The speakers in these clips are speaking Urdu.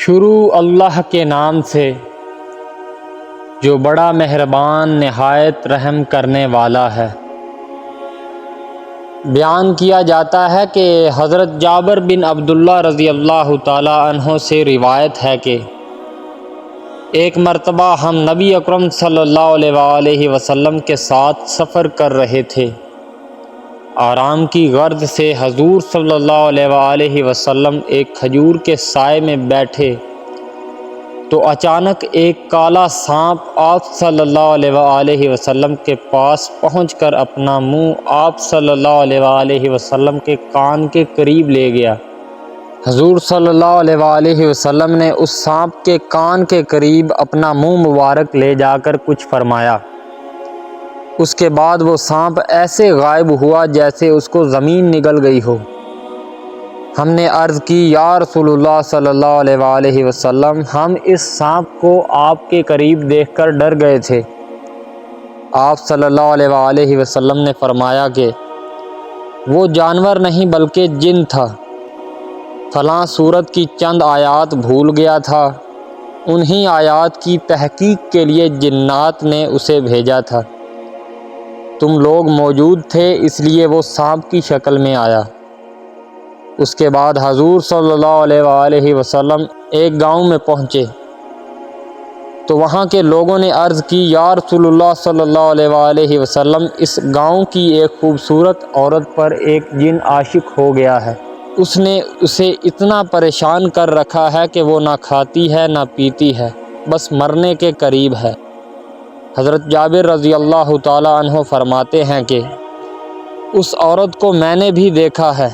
شروع اللہ کے نام سے جو بڑا مہربان نہایت رحم کرنے والا ہے۔ بیان کیا جاتا ہے کہ حضرت جابر بن عبداللہ رضی اللہ تعالی عنہ سے روایت ہے کہ ایک مرتبہ ہم نبی اکرم صلی اللہ علیہ وآلہ وسلم کے ساتھ سفر کر رہے تھے۔ آرام کی غرض سے حضور صلی اللہ علیہ وآلہ وسلم ایک کھجور کے سائے میں بیٹھے تو اچانک ایک کالا سانپ آپ صلی اللہ علیہ وآلہ وسلم کے پاس پہنچ کر اپنا منہ آپ صلی اللہ علیہ وآلہ وسلم کے کان کے قریب لے گیا۔ حضور صلی اللہ علیہ وآلہ وسلم نے اس سانپ کے کان کے قریب اپنا منہ مبارک لے جا کر کچھ فرمایا۔ اس کے بعد وہ سانپ ایسے غائب ہوا جیسے اس کو زمین نگل گئی ہو۔ ہم نے عرض کی یا رسول اللہ صلی اللہ علیہ وآلہ وسلم، ہم اس سانپ کو آپ کے قریب دیکھ کر ڈر گئے تھے۔ آپ صلی اللہ علیہ وآلہ وسلم نے فرمایا کہ وہ جانور نہیں بلکہ جن تھا، فلاں سورت کی چند آیات بھول گیا تھا، انہی آیات کی تحقیق کے لیے جنات نے اسے بھیجا تھا، تم لوگ موجود تھے اس لیے وہ سانپ کی شکل میں آیا۔ اس کے بعد حضور صلی اللہ علیہ وآلہ وسلم ایک گاؤں میں پہنچے تو وہاں کے لوگوں نے عرض کی یا رسول اللہ صلی اللہ علیہ وآلہ وسلم، اس گاؤں کی ایک خوبصورت عورت پر ایک جن عاشق ہو گیا ہے، اس نے اسے اتنا پریشان کر رکھا ہے کہ وہ نہ کھاتی ہے نہ پیتی ہے، بس مرنے کے قریب ہے۔ حضرت جابر رضی اللہ تعالی عنہ فرماتے ہیں کہ اس عورت کو میں نے بھی دیکھا ہے،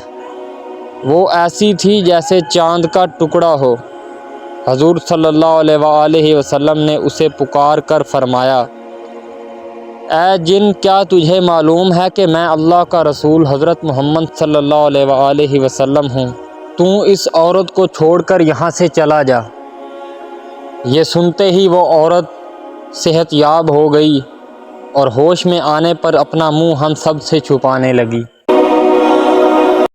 وہ ایسی تھی جیسے چاند کا ٹکڑا ہو۔ حضور صلی اللہ علیہ وآلہ وسلم نے اسے پکار کر فرمایا، اے جن، کیا تجھے معلوم ہے کہ میں اللہ کا رسول حضرت محمد صلی اللہ علیہ وآلہ وسلم ہوں؟ تو اس عورت کو چھوڑ کر یہاں سے چلا جا۔ یہ سنتے ہی وہ عورت صحت یاب ہو گئی اور ہوش میں آنے پر اپنا منہ ہم سب سے چھپانے لگی۔